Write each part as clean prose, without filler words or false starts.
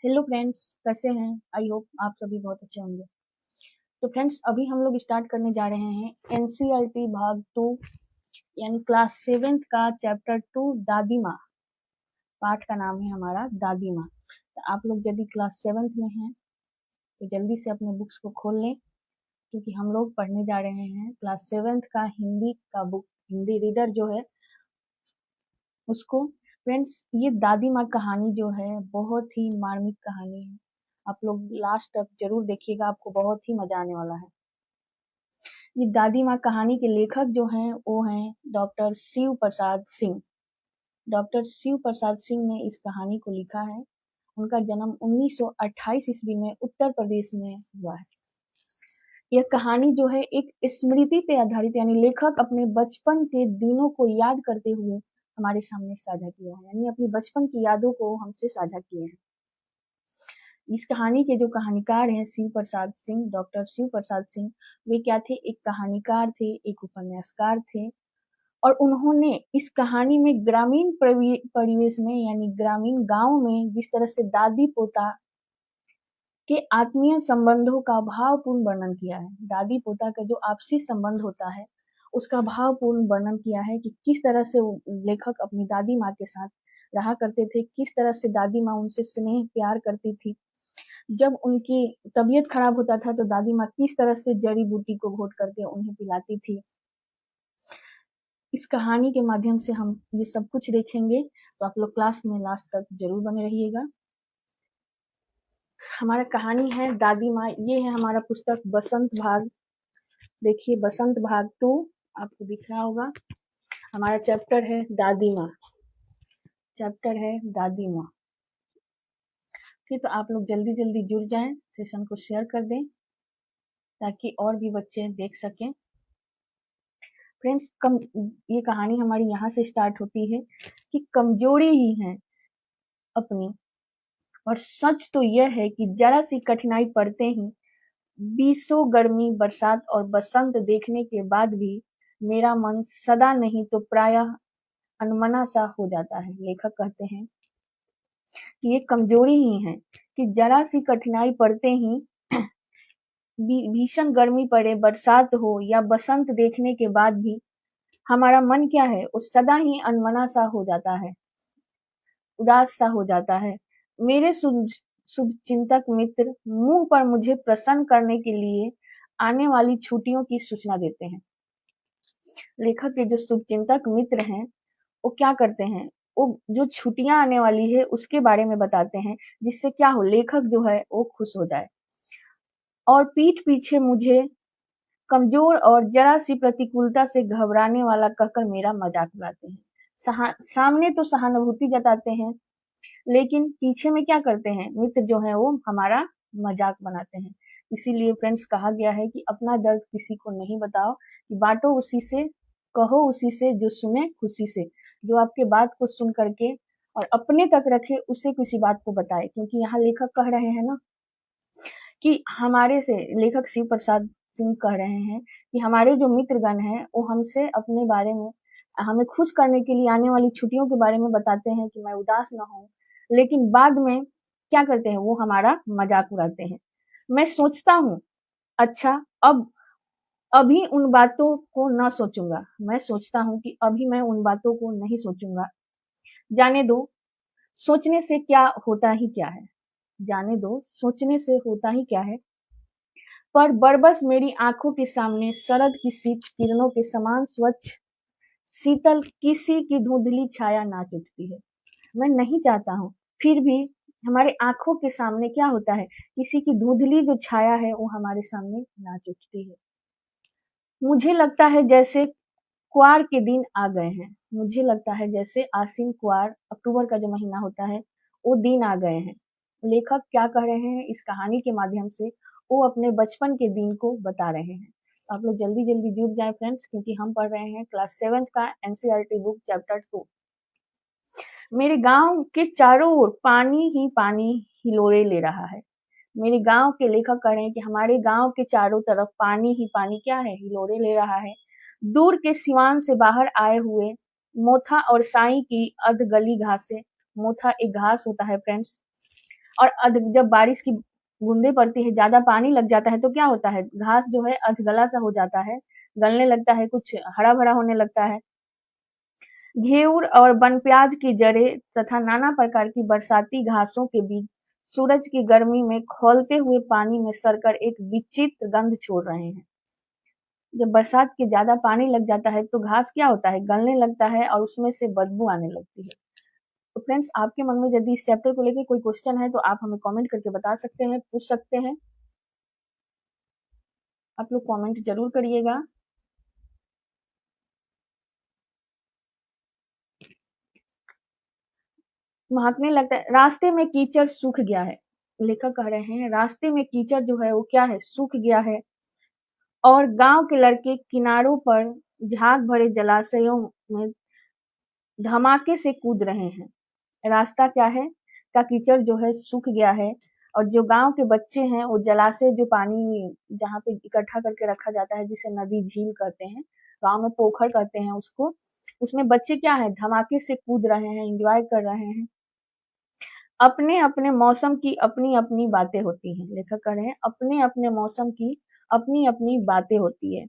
Hello friends, कैसे हैं? I hope आप सभी बहुत अच्छे होंगे। तो फ्रेंड्स, अभी हम लोग स्टार्ट करने जा रहे हैं एनसीईआरटी भाग 2 यानी क्लास 7th का चैप्टर 2 दादी माँ। पाठ का नाम है हमारा दादी माँ। तो आप लोग यदि क्लास 7th में हैं तो जल्दी से अपने बुक्स को खोल लें, क्योंकि हम लोग पढ़ने जा रहे हैं क्लास 7th का हिंदी का बुक। हिंदी रीडर जो है उसको। फ्रेंड्स, ये दादी माँ कहानी जो है बहुत ही मार्मिक कहानी है। आप लोग लास्ट तक जरूर देखिएगा, आपको बहुत ही मजा आने वाला है। ये दादी माँ कहानी के लेखक जो हैं वो हैं डॉक्टर शिव प्रसाद सिंह। डॉक्टर शिव प्रसाद सिंह ने इस कहानी को लिखा है। उनका जन्म 1928 ईस्वी में उत्तर प्रदेश में हुआ है। यह कहानी जो है एक स्मृति पे आधारित, यानी लेखक अपने बचपन के दिनों को याद करते हुए हमारे सामने साझा किया है, यानी अपनी बचपन की यादों को हमसे साझा किए हैं। इस कहानी के जो कहानीकार हैं शिव प्रसाद सिंह, डॉक्टर शिव प्रसाद सिंह, वे क्या थे? एक कहानीकार थे, एक उपन्यासकार थे। और उन्होंने इस कहानी में ग्रामीण परिवेश में, यानी ग्रामीण गांव में जिस तरह से दादी पोता के आत्मीय संबंधों का भावपूर्ण वर्णन किया है। दादी पोता का जो आपसी संबंध होता है उसका भावपूर्ण वर्णन किया है कि किस तरह से लेखक अपनी दादी माँ के साथ रहा करते थे, किस तरह से दादी माँ उनसे स्नेह प्यार करती थी। जब उनकी तबीयत खराब होता था तो दादी माँ किस तरह से जड़ी बूटी को घोट करके उन्हें पिलाती थी। इस कहानी के माध्यम से हम ये सब कुछ देखेंगे, तो आप लोग क्लास में लास्ट तक जरूर बने रहिएगा। हमारा कहानी है दादी माँ। ये है हमारा पुस्तक बसंत भाग। देखिए, बसंत भाग 2 आपको दिख रहा होगा। हमारा चैप्टर है दादी माँ। चैप्टर है दादी माँ। ठीक, तो आप लोग जल्दी जल्दी जुड़ जाएं, सेशन को शेयर कर दें ताकि और भी बच्चे देख सकें। फ्रेंड्स, ये कहानी हमारी यहाँ से स्टार्ट होती है कि कमजोरी ही है अपनी, और सच तो यह है कि जरा सी कठिनाई पड़ते ही बीसों गर्मी, बरसात और बसंत देखने के बाद भी मेरा मन सदा नहीं तो प्रायः अनमना सा हो जाता है। लेखक कहते हैं कि ये कमजोरी ही है कि जरा सी कठिनाई पड़ते ही भीषण गर्मी पड़े, बरसात हो या बसंत देखने के बाद भी हमारा मन क्या है, वो सदा ही अनमना सा हो जाता है, उदास सा हो जाता है। मेरे शुभचिंतक मित्र मुंह पर मुझे प्रसन्न करने के लिए आने वाली छुट्टियों की सूचना देते हैं। लेखक के जो शुभचिंतक मित्र हैं वो क्या करते हैं, वो जो छुट्टियां आने वाली है उसके बारे में बताते हैं, जिससे क्या हो, लेखक जो है वो खुश हो जाए। और पीठ पीछे मुझे कमजोर और जरा सी प्रतिकूलता से घबराने वाला कहकर मेरा मजाक उड़ाते हैं। सामने तो सहानुभूति जताते हैं, लेकिन पीछे में क्या करते हैं, मित्र जो है वो हमारा मजाक बनाते हैं। इसीलिए फ्रेंड्स कहा गया है कि अपना दर्द किसी को नहीं बताओ, कि बांटो उसी से, कहो उसी से जो सुने खुशी से। जो आपके बात को सुन करके और अपने तक रखे उसे किसी बात को बताए, क्योंकि यहाँ लेखक कह रहे हैं ना कि हमारे से, लेखक शिव प्रसाद सिंह कह रहे हैं कि हमारे जो मित्रगण हैं वो हमसे अपने बारे में, हमें खुश करने के लिए आने वाली छुट्टियों के बारे में बताते हैं कि मैं उदास न हूं, लेकिन बाद में क्या करते हैं, वो हमारा मजाक उड़ाते हैं। मैं सोचता हूँ, अच्छा अब अभी उन बातों को न सोचूंगा। मैं सोचता हूँ कि अभी मैं उन बातों को नहीं सोचूंगा। जाने दो, सोचने से क्या होता ही क्या है। जाने दो, सोचने से होता ही क्या है। पर बरबस मेरी आंखों के सामने शरद की शीत किरणों के समान स्वच्छ शीतल किसी की धुंधली छाया नाच उठती है। मैं नहीं चाहता हूँ, फिर भी हमारे आंखों के सामने क्या होता है, किसी की धुंधली जो छाया है वो हमारे सामने नाच उठती है। मुझे लगता है जैसे क्वार के दिन आ गए हैं। मुझे लगता है जैसे आसिन, क्वार, अक्टूबर का जो महीना होता है, वो दिन आ गए हैं। लेखक क्या कह रहे हैं इस कहानी के माध्यम से, वो अपने बचपन के दिन को बता रहे हैं। आप लोग जल्दी जल्दी जुड़ जाएं फ्रेंड्स, क्योंकि हम पढ़ रहे हैं क्लास 7th का एनसीईआरटी बुक चैप्टर 2। मेरे गांव के चारों ओर पानी ही पानी हिलोरे ले रहा है। मेरे गांव के लेखक कह रहे हैं कि हमारे गांव के चारों तरफ पानी ही पानी क्या है, हिलोरे ले रहा है। दूर के सिवान से बाहर आए हुए मोथा और साई की अधगली घासें, मोथा एक घास होता है फ्रेंड्स, और जब बारिश की बूंदे पड़ती है, ज्यादा पानी लग जाता है तो क्या होता है, घास जो है अधगला सा हो जाता है, गलने लगता है, कुछ हरा भरा होने लगता है। घेवर और बनप्याज की जड़ें तथा नाना प्रकार की बरसाती घासों के बीच सूरज की गर्मी में खौलते हुए पानी में सड़कर एक विचित्र गंध छोड़ रहे हैं। जब बरसात के ज्यादा पानी लग जाता है तो घास क्या होता है, गलने लगता है और उसमें से बदबू आने लगती है। तो फ्रेंड्स, आपके मन में यदि इस चैप्टर को लेकर कोई क्वेश्चन है तो आप हमें कमेंट करके बता सकते हैं, पूछ सकते हैं। आप लोग कमेंट जरूर करिएगा। महात्मे लगता है रास्ते में कीचड़ सूख गया है। लेखक कह रहे हैं रास्ते में कीचड़ जो है वो क्या है, सूख गया है, और गांव के लड़के किनारों पर झाग भरे जलाशयों में धमाके से कूद रहे हैं। रास्ता क्या है का कीचड़ जो है सूख गया है, और जो गांव के बच्चे हैं वो जलाशय, जो पानी जहाँ पे इकट्ठा करके रखा जाता है जिसे नदी झील कहते हैं, गांव में पोखर कहते हैं उसको, उसमें बच्चे क्या है, धमाके से कूद रहे हैं, एंजॉय कर रहे हैं। अपने अपने मौसम की अपनी अपनी बातें होती हैं। लेखक कह रहे हैं अपने अपने मौसम की अपनी अपनी बातें होती है।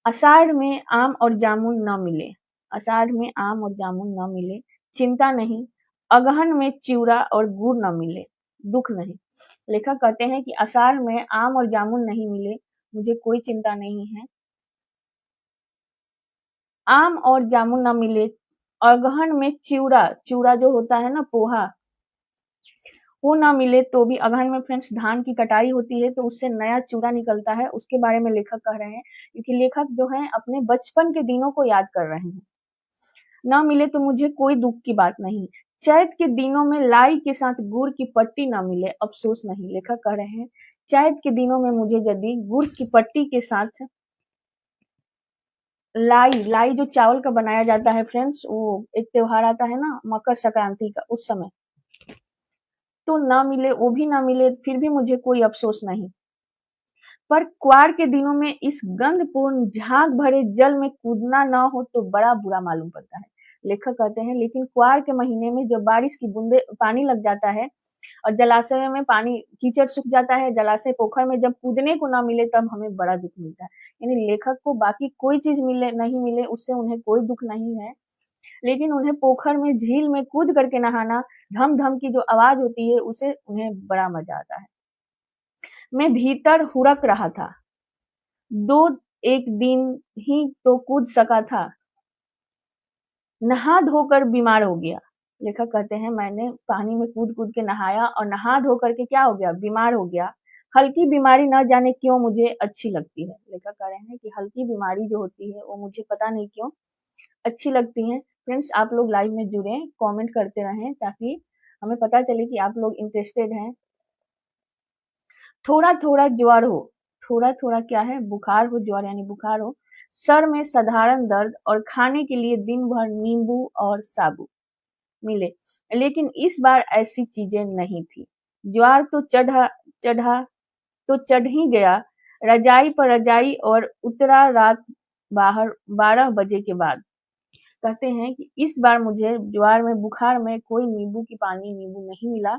आषाढ़ में आम और जामुन न मिले, आषाढ़ में आम और जामुन न मिले, चिंता नहीं। अगहन में चिवड़ा और गुड़ न मिले, दुख नहीं। लेखक कहते हैं कि आषाढ़ में आम और जामुन नहीं मिले, मुझे कोई चिंता नहीं है। आम और जामुन न मिले, अगहन में चिवड़ा, चिवड़ा जो होता है ना पोहा, वो ना मिले तो भी अगहन में फ्रेंड्स धान की कटाई होती है तो उससे नया चूड़ा निकलता है, उसके बारे में लेखक कह रहे हैं, क्योंकि लेखक जो है अपने बचपन के दिनों को याद कर रहे हैं। ना मिले तो मुझे कोई दुख की बात नहीं। चैत के दिनों में लाई के साथ गुड़ की पट्टी ना मिले, अफसोस नहीं। लेखक कह रहे हैं चैत के दिनों में मुझे यदि गुड़ की पट्टी के साथ लाई, लाई जो चावल का बनाया जाता है फ्रेंड्स, वो एक त्योहार आता है ना मकर संक्रांति का, उस समय तो ना मिले, वो भी ना मिले, फिर भी मुझे कोई अफसोस नहीं। पर क्वार के दिनों में इस गंधपूर्ण झाग भरे जल में कूदना ना हो तो बड़ा बुरा मालूम पड़ता है। लेखक कहते हैं लेकिन क्वार के महीने में जब बारिश की बूंदे पानी लग जाता है और जलाशय में पानी कीचड़ सूख जाता है, जलाशय पोखर में जब कूदने को ना मिले तब हमें बड़ा दुख मिलता है। यानी लेखक को बाकी कोई चीज मिले नहीं मिले उससे उन्हें कोई दुख नहीं है, लेकिन उन्हें पोखर में झील में कूद करके नहाना, धम धम की जो आवाज होती है उसे उन्हें बड़ा मजा आता है। मैं भीतर हुड़क रहा था, दो एक दिन ही तो कूद सका था, नहा धोकर बीमार हो गया। लेखक कहते हैं मैंने पानी में कूद कूद के नहाया और नहा धो करके क्या हो गया, बीमार हो गया। हल्की बीमारी न जाने क्यों मुझे अच्छी लगती है। लेखक कह रहे हैं कि हल्की बीमारी जो होती है वो मुझे पता नहीं क्यों अच्छी लगती है। फ्रेंड्स, आप लोग लाइव में जुड़े, कमेंट करते रहें ताकि हमें पता चले कि आप लोग इंटरेस्टेड हैं। थोड़ा थोड़ा ज्वर हो, थोड़ा थोड़ा क्या है, बुखार हो, ज्वर यानी बुखार हो, सर में साधारण दर्द और खाने के लिए दिन भर नींबू और साबु मिले, लेकिन इस बार ऐसी चीजें नहीं थी। ज्वर तो चढ़ा चढ़ा तो चढ़ ही गया, रजाई पर रजाई, और उतरा रात बाहर 12 बजे के बाद। कहते हैं कि इस बार मुझे ज्वर में बुखार में कोई नींबू की पानी नींबू नहीं मिला।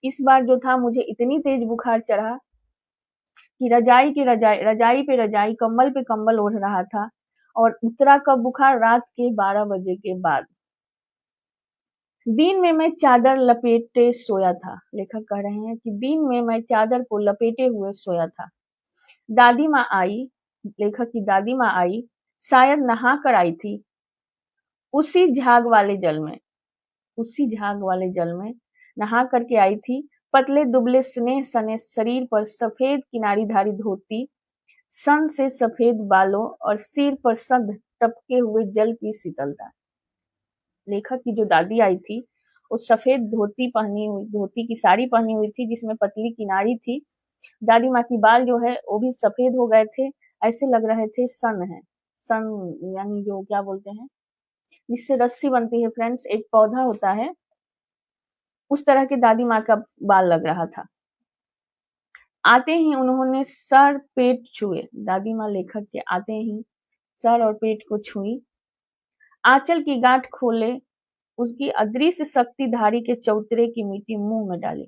इस बार जो था मुझे इतनी तेज बुखार चढ़ा कि रजाई की रजाई, रजाई पे रजाई, कंबल पे कंबल ओढ़ रहा था, और उतरा कब बुखार, रात के 12 बजे के बाद। दिन में मैं चादर लपेटे सोया था। लेखक कह रहे हैं कि दिन में मैं चादर को लपेटे हुए सोया था। दादी माँ आई, लेखक की दादी माँ आई, शायद नहा कर आई थी, उसी झाग वाले जल में, उसी झाग वाले जल में नहा करके आई थी। पतले दुबले स्नेह सने शरीर पर सफेद किनारीधारी धोती, सन से सफेद बालों और सिर पर सध टपके हुए जल की शीतलता। लेखक की जो दादी आई थी वो सफेद धोती पहनी हुई, धोती की साड़ी पहनी हुई थी जिसमें पतली किनारी थी। दादी माँ की बाल जो है वो भी सफेद हो गए थे, ऐसे लग रहे थे सन है, सन यानी जो क्या बोलते हैं जिससे रस्सी बनती है फ्रेंड्स, एक पौधा होता है, उस तरह के दादी माँ का बाल लग रहा था। आते ही उन्होंने सर पेट छुए, दादी माँ लेखक के आते ही सर और पेट को छुई। आंचल की गांठ खोले उसकी अदृश्य शक्तिधारी के चौतरे की मिट्टी मुंह में डाली,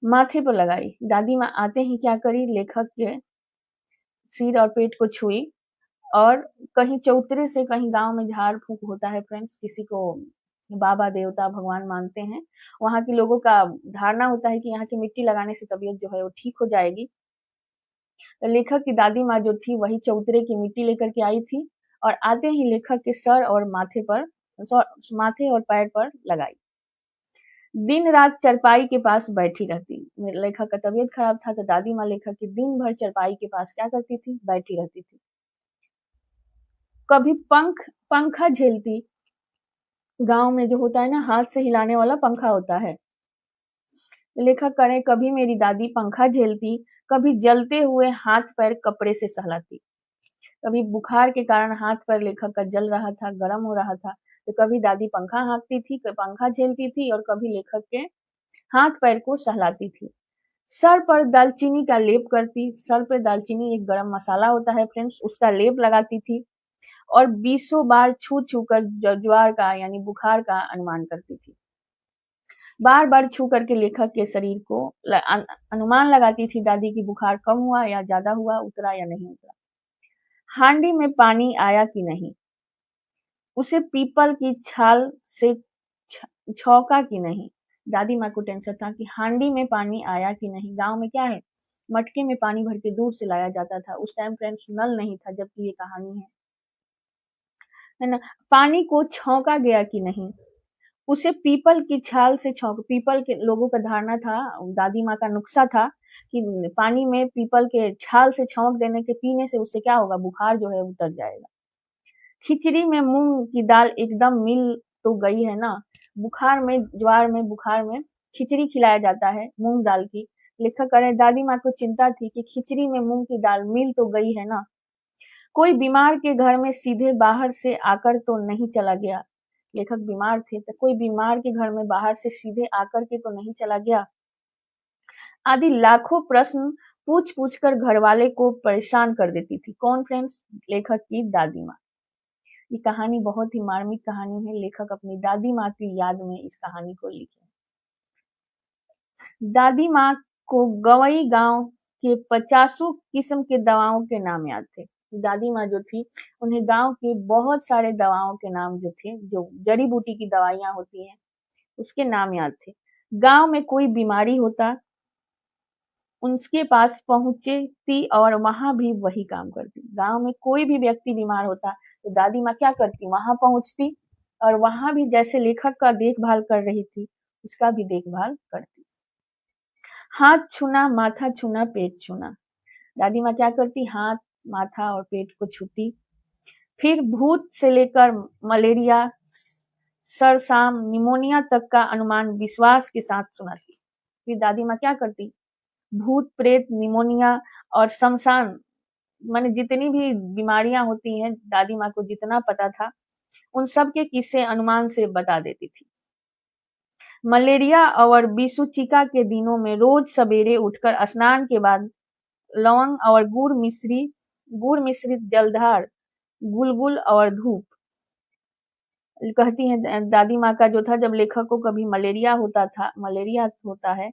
माथे पर लगाई। दादी माँ आते ही क्या करी, लेखक के सिर और पेट को छुई, और कहीं चौतरे से, कहीं गांव में झाड़ फूंक होता है फ्रेंड्स, किसी को बाबा देवता भगवान मानते हैं, वहां के लोगों का धारणा होता है कि यहाँ की मिट्टी लगाने से तबीयत जो है वो ठीक हो जाएगी। तो लेखक की दादी माँ जो थी वही चौतरे की मिट्टी लेकर के आई थी, और आते ही लेखक के सर और माथे और पैर पर लगाई। दिन रात चरपाई के पास बैठी रहती। लेखक का तबीयत खराब था तो दादी माँ लेखक की दिन भर चरपाई के पास क्या करती थी, बैठी रहती थी। कभी पंखा झेलती, गांव में जो होता है ना, हाथ से हिलाने वाला पंखा होता है। लेखक करें, कभी मेरी दादी पंखा झेलती, कभी जलते हुए हाथ पैर कपड़े से सहलाती। कभी बुखार के कारण हाथ पैर लेखक का जल रहा था, गर्म हो रहा था, तो कभी दादी पंखा हाँकती थी, पंखा झेलती थी, और कभी लेखक के हाथ पैर को सहलाती थी। सर पर दालचीनी का लेप करती। सर पर दालचीनी एक गरम मसाला होता है फ्रेंड्स, उसका लेप लगाती थी, और 20 बार छू छू कर ज्वार का यानी बुखार का अनुमान करती थी। बार बार छू करके लेखक के शरीर को अनुमान लगाती थी दादी की बुखार कम हुआ या ज्यादा हुआ, उतरा या नहीं उतरा। हांडी में पानी आया कि नहीं, उसे पीपल की छाल से छौका कि नहीं। दादी माँ को टेंशन था कि हांडी में पानी आया कि नहीं। गांव में क्या है, मटके में पानी भर के दूर से लाया जाता था। उस टाइम फ्रेंड्स नल नहीं था, जबकि ये कहानी है ना। पानी को छौंका गया कि नहीं, उसे पीपल की छाल से छौंक। पीपल के लोगों का धारणा था, दादी माँ का नुस्खा था कि पानी में पीपल के छाल से छौंक देने के पीने से उससे क्या होगा, बुखार जो है उतर जाएगा। खिचड़ी में मूंग की दाल एकदम मिल तो गई है ना। बुखार में, ज्वार में, बुखार में खिचड़ी खिलाया जाता है मूंग दाल की। लेखक कह रहे दादी माँ को चिंता थी कि खिचड़ी में मूंग की दाल मिल तो गई है ना, कोई बीमार के घर में सीधे बाहर से आकर तो नहीं चला गया। लेखक बीमार थे तो कोई बीमार के घर में बाहर से सीधे आकर के तो नहीं चला गया। आदि लाखों प्रश्न पूछ पूछ कर घर वाले को परेशान कर देती थी। कौन फ्रेंड्स, लेखक की दादी माँ। ये कहानी बहुत ही मार्मिक कहानी है। लेखक अपनी दादी माँ की याद में इस कहानी को लिखे। दादी माँ को गवई गांव के 50 किस्म के दवाओं के नाम याद थे। दादी माँ जो थी उन्हें गांव के बहुत सारे दवाओं के नाम जो थे, जो जड़ी बूटी की दवाइयां होती हैं, उसके नाम याद थे। गांव में कोई बीमारी होता, उनके पास पहुंचती और वहां भी वही काम करती। गांव में कोई भी व्यक्ति बीमार होता तो दादी माँ क्या करती, वहां पहुंचती और वहां भी जैसे लेखक का देखभाल कर रही थी उसका भी देखभाल करती। हाथ छूना, माथा छूना, पेट छूना। दादी माँ क्या करती, हाथ, माथा और पेट को छूती। फिर भूत से लेकर मलेरिया, सरसाम, निमोनिया तक का अनुमान विश्वास के साथ सुनाती। फिर दादी माँ क्या करती, भूत प्रेत, निमोनिया और शमशान, माने जितनी भी बीमारियां होती हैं, दादी माँ को जितना पता था उन सब के किस्से अनुमान से बता देती थी। मलेरिया और बिसुचिका के दिनों में रोज सवेरे उठकर स्नान के बाद लौंग और गुड़ मिश्रित जलधार, गुलगुल और धूप। कहती हैं दादी माँ का जो था, जब लेखक को कभी मलेरिया होता है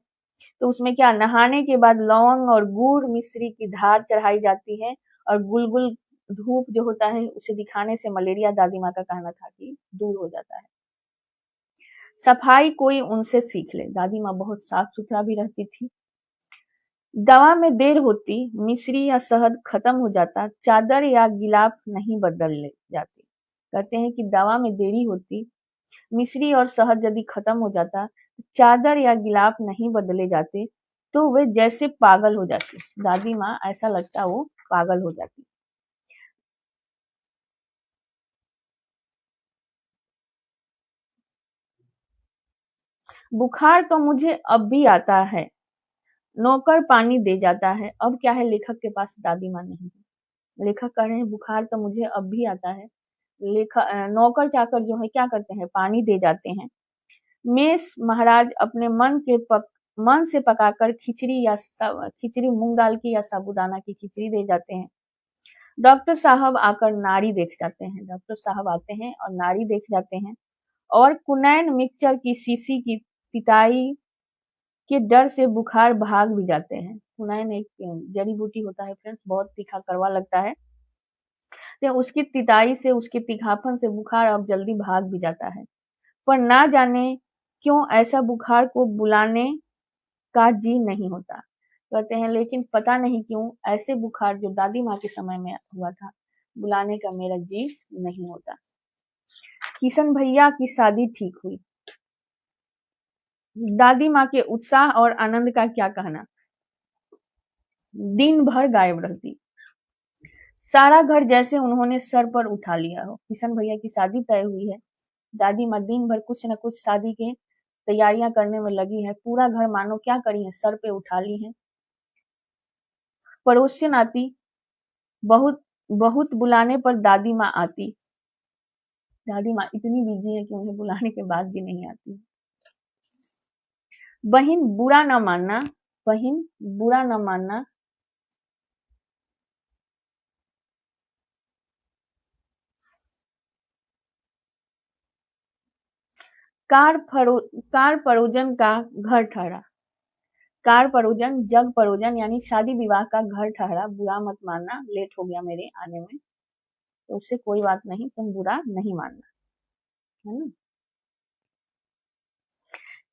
तो उसमें क्या, नहाने के बाद लौंग और गुड़ मिश्री की धार चढ़ाई जाती है, और गुलगुल धूप जो होता है उसे दिखाने से मलेरिया, दादी माँ का कहना था, कि दूर हो जाता है। सफाई कोई उनसे सीख ले। दादी माँ बहुत साफ सुथरा भी रहती थी। दवा में देर होती, मिश्री या शहद खत्म हो जाता, चादर या गिलाफ नहीं बदल ले जाती। कहते हैं कि दवा में देरी होती, मिश्री और शहद यदि खत्म हो जाता, चादर या गिलाफ नहीं बदले जाते, तो वे जैसे पागल हो जाती। दादी माँ ऐसा लगता वो पागल हो जाती। बुखार तो मुझे अब भी आता है, नौकर पानी दे जाता है। अब क्या है, लेखक के पास दादी माँ नहीं है। लेखक कह रहे हैं बुखार तो मुझे अब भी आता है, नौकर चाकर जो है क्या करते हैं, पानी दे जाते हैं। मेष महाराज अपने मन से पकाकर खिचड़ी मूंग दाल की या साबूदाना की खिचड़ी दे जाते हैं। डॉक्टर साहब आकर नाड़ी देख जाते हैं। डॉक्टर साहब आते हैं और नाड़ी देख जाते हैं और कुनैन मिक्सचर की शीशी की तिताई के डर से बुखार भाग भी जाते हैं। कुनैन एक जड़ी बूटी होता है फ्रेंड्स, बहुत तीखा कड़वा लगता है, तो उसकी तिताई से, उसके तीखापन से बुखार अब जल्दी भाग भी जाता है। पर ना जाने क्यों ऐसा बुखार को बुलाने का जी नहीं होता। कहते हैं लेकिन पता नहीं क्यों ऐसे बुखार जो दादी माँ के समय में हुआ था, बुलाने का मेरा जी नहीं होता। किशन भैया की शादी ठीक हुई। दादी माँ के उत्साह और आनंद का क्या कहना। दिन भर गायब रहती, सारा घर जैसे उन्होंने सर पर उठा लिया हो। किशन भैया की शादी तय हुई है, दादी माँ दिन भर कुछ न कुछ शादी के तैयारियां करने में लगी है। पूरा घर मानो क्या करी है, सर पे उठा ली है। पड़ोसिन आती, बहुत बहुत बुलाने पर दादी माँ आती। दादी माँ इतनी बिजी है कि उन्हें बुलाने के बाद भी नहीं आती। बहन बुरा न मानना, बहन बुरा न मानना, कार परोजन का घर ठहरा। कार परोजन, जग परोजन यानी शादी विवाह का घर ठहरा। बुरा मत मानना, लेट हो गया मेरे आने में, तो उससे कोई बात नहीं, तुम बुरा नहीं मानना, है ना।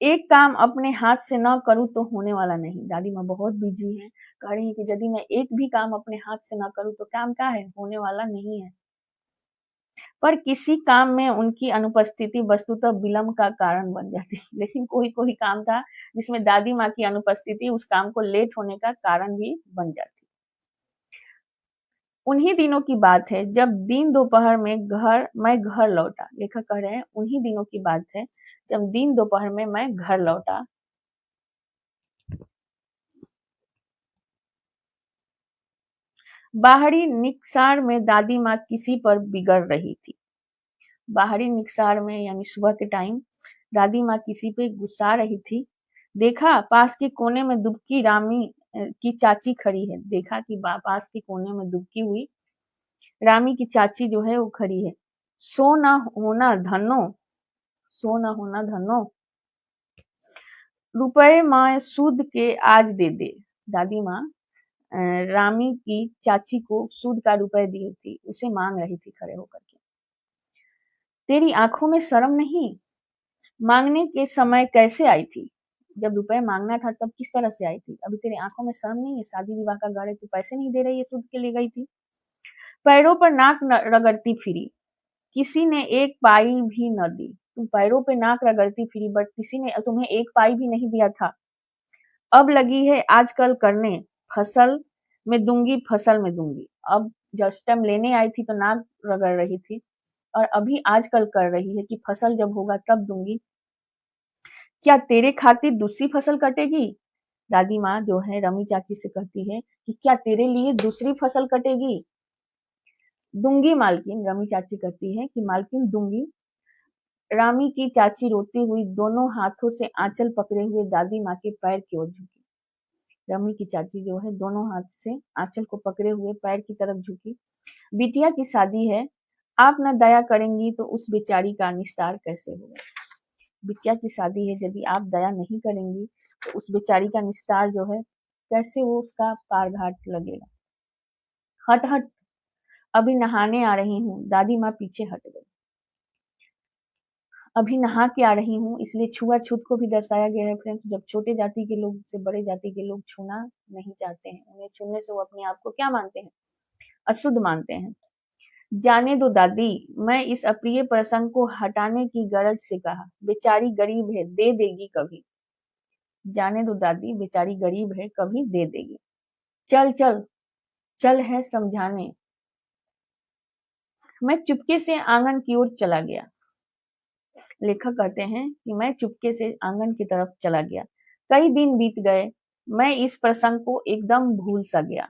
एक काम अपने हाथ से न करूँ तो होने वाला नहीं। दादी माँ बहुत बिजी हैं, कह रही है कि यदि मैं एक भी काम अपने हाथ से न करूँ तो काम क्या है, होने वाला नहीं है। पर किसी काम में उनकी अनुपस्थिति वस्तुतः विलंब का कारण बन जाती है। लेकिन कोई कोई काम था जिसमें दादी माँ की अनुपस्थिति उस काम को लेट होने का कारण भी बन जाती। उन्हीं दिनों की बात है जब दिन दोपहर में मैं घर लौटा। लेखक कह रहे हैं उन्हीं दिनों की बात है जब दिन दोपहर में मैं घर लौटा। बाहरी निकसार में दादी माँ किसी पर बिगड़ रही थी। बाहरी निकसार में यानी सुबह के टाइम दादी माँ किसी पे गुस्सा रही थी। देखा पास के कोने में दुबकी रामी की चाची खड़ी है। देखा कि पास के कोने में दुबकी हुई रामी की चाची जो है वो खड़ी है। सो ना होना धनो, सो ना होना धनो, रुपए माँ सूद के आज दे दे। दादी माँ रामी की चाची को सूद का रुपए दी थी, उसे मांग रही थी खड़े होकर के। तेरी आंखों में शर्म नहीं, मांगने के समय कैसे आई थी। जब रुपए मांगना था तब किस तरह से आई थी। अभी तेरी आंखों में शर्म नहीं है, शादी विवाह का घर है, तू पैसे नहीं दे रही है, सूद के लिए गई थी। पैरों पर नाक रगड़ती फिरी, किसी ने एक पाई भी न दी। तुम पैरों पे नाक रगड़ती फिरी बट किसी ने तुम्हें एक पाई भी नहीं दिया था। अब लगी है आजकल करने, फसल में दूंगी, फसल में दूंगी। अब जस्ट टाइम लेने आई थी तो नाक रगड़ रही थी और अभी आजकल कर रही है कि फसल जब होगा तब दूंगी। क्या तेरे खातिर दूसरी फसल कटेगी। दादी माँ जो है रमी चाची से कहती है कि क्या तेरे लिए दूसरी फसल कटेगी। दूंगी मालकिन, रमी चाची कहती है कि मालकिन दूंगी। रामी की चाची रोती हुई दोनों हाथों से आंचल पकड़े हुए दादी माँ के पैर की ओर झुकी। रमी की चाची जो है दोनों हाथ से आंचल को पकड़े हुए पैर की तरफ झुकी। बिटिया की शादी है, आप न दया करेंगी तो उस बेचारी का निस्तार कैसे होगा। बिटिया की शादी है, यदि आप दया नहीं करेंगी तो उस बेचारी का निस्तार जो है कैसे वो उसका पार घाट लगेगा। हट हट, अभी नहाने आ रही हूँ। दादी माँ पीछे हट गई। अभी नहा के आ रही हूँ, इसलिए छुआछूत को भी दर्शाया गया है फ्रेंड्स। जब छोटे जाति के लोग से बड़े जाति के लोग छूना नहीं चाहते हैं, उन्हें छूने से वो अपने आप को क्या मानते हैं, अशुद्ध मानते हैं। जाने दो दादी, मैं इस अप्रिय प्रसंग को हटाने की गरज से कहा। बेचारी गरीब है, दे देगी कभी। जाने दो दादी, बेचारी गरीब है, कभी दे देगी। चल चल, चल है समझाने। मैं चुपके से आंगन की ओर चला गया। लेखक कहते हैं कि मैं चुपके से आंगन की तरफ चला गया। कई दिन बीत गए, मैं इस प्रसंग को एकदम भूल सा गया।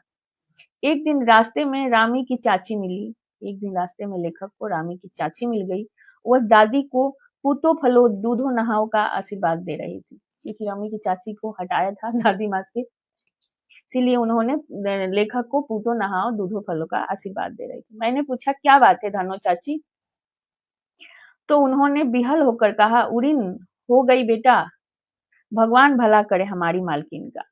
एक दिन रास्ते में रामी की चाची मिली। एक दिन रास्ते में लेखक को रामी की चाची मिल गई। वह दादी को पूतो फलो दूधो नहाओ का आशीर्वाद दे रही थी, क्योंकि रामी की चाची को हटाया था दादी माँ से इसीलिए उन्होंने लेखक को पूतो नहाओ दूधो फलो का आशीर्वाद दे रही थी। मैंने पूछा क्या बात है धनो चाची, तो उन्होंने बिहल होकर कहा उड़ीन हो गई बेटा, भगवान भला करे हमारी मालकिन का।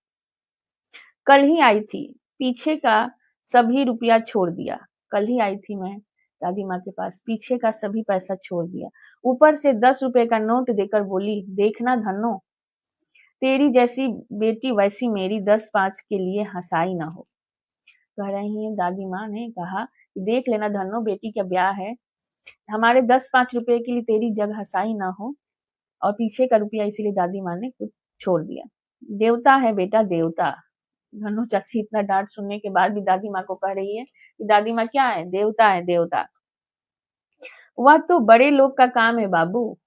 कल ही आई थी, पीछे का सभी रुपया छोड़ दिया। कल ही आई थी मैं दादी माँ के पास, पीछे का सभी पैसा छोड़ दिया, ऊपर से 10 रुपए का नोट देकर बोली देखना धन्नो, तेरी जैसी बेटी वैसी मेरी 10-5 के लिए हंसाई ना हो। कह रही है दादी माँ ने कहा कि देख लेना धन्नो, बेटी का ब्याह है, हमारे 10-5 रुपए के लिए तेरी जग हंसाई ना हो, और पीछे का रुपया इसीलिए दादी माँ ने कुछ छोड़ दिया। देवता है बेटा देवता। धनु चाची इतना डांट सुनने के बाद भी दादी माँ को कह रही है कि दादी माँ क्या है, देवता है देवता। वह तो बड़े लोग का काम है बाबू,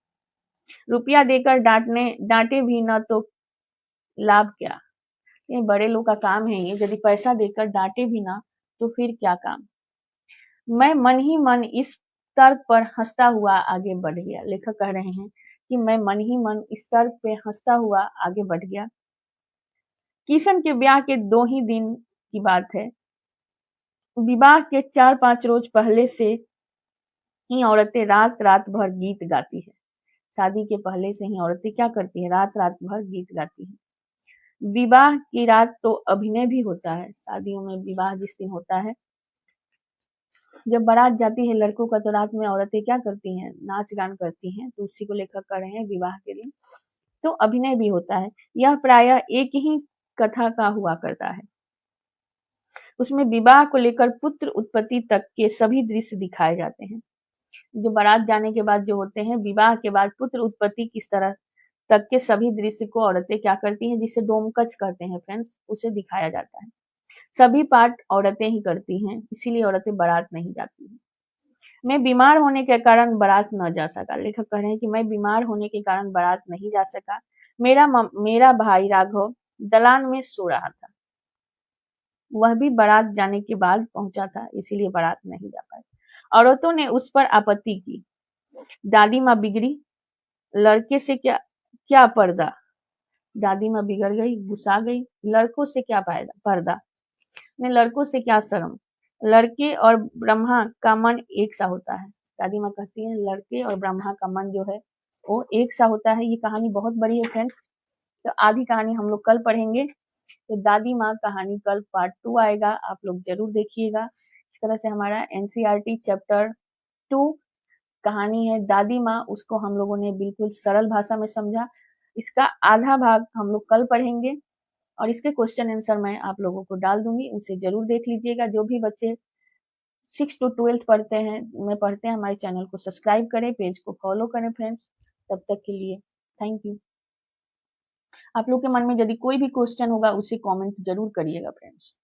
रुपया देकर डांटे भी न तो लाभ क्या। ये बड़े लोग का काम है, ये यदि पैसा देकर डांटे भी ना तो फिर क्या काम। मैं मन ही मन इस तर्क पर हंसता हुआ आगे बढ़ गया। लेखक कह रहे हैं कि मैं मन ही मन इस तर्क पे हंसता हुआ आगे बढ़ गया। किशन के ब्याह के 2 ही दिन की बात है। विवाह के 4-5 रोज पहले से ही औरतें रात रात भर गीत गाती है। शादी के पहले से ही औरतें क्या करती है, रात रात भर गीत गाती है। विवाह की रात तो अभिनय भी होता है। शादियों में विवाह जिस दिन होता है, जब बारात जाती है लड़कों का, तो रात में औरतें क्या करती हैं, नाच गान करती हैं। तो उसी को लेकर कर रहे हैं विवाह के दिन तो अभिनय भी होता है। यह प्रायः एक ही कथा का हुआ करता है। उसमें विवाह को लेकर पुत्र उत्पत्ति तक के सभी दृश्य दिखाए जाते हैं। जो बारात जाने के बाद जो होते हैं, विवाह के बाद पुत्र उत्पत्ति किस तरह तक के सभी दृश्य को औरतें क्या करती हैं, जिसे डोमकच कहते हैं फ्रेंड्स, उसे दिखाया जाता है। सभी पार्ट औरतें ही करती हैं, इसीलिए औरतें बारात नहीं जाती हैं। मैं बीमार होने के कारण बारात न जा सका। लेखक कह रहे हैं कि मैं बीमार होने के कारण बारात नहीं जा सका। मेरा भाई राघव दलान में सो रहा था, वह भी बारात जाने के बाद पहुंचा था, इसीलिए बारात नहीं जा पाई। औरतों ने उस पर आपत्ति की। दादी माँ बिगड़ी, लड़के से क्या क्या पर्दा। दादी माँ बिगड़ गई, गुस्सा गई, लड़कों से क्या पर्दा, ने लड़कों से क्या शर्म, लड़के और ब्रह्मा का मन एक सा होता है। दादी माँ कहती है लड़के और ब्रह्मा का मन जो है वो एक सा होता है। ये कहानी बहुत बड़ी है फ्रेंड्स, तो आधी कहानी हम लोग कल पढ़ेंगे। तो दादी माँ कहानी कल पार्ट 2 आएगा, आप लोग जरूर देखिएगा। इस तरह से हमारा एनसीईआरटी चैप्टर 2 कहानी है दादी माँ, उसको हम लोगों ने बिल्कुल सरल भाषा में समझा। इसका आधा भाग हम लोग कल पढ़ेंगे और इसके क्वेश्चन आंसर मैं आप लोगों को डाल दूंगी, उसे जरूर देख लीजिएगा। जो भी बच्चे 6 to 12 पढ़ते हैं हमारे चैनल को सब्सक्राइब करें, पेज को फॉलो करें फ्रेंड्स। तब तक के लिए थैंक यू। आप लोग के मन में यदि कोई भी क्वेश्चन होगा उसे कमेंट जरूर करिएगा फ्रेंड्स।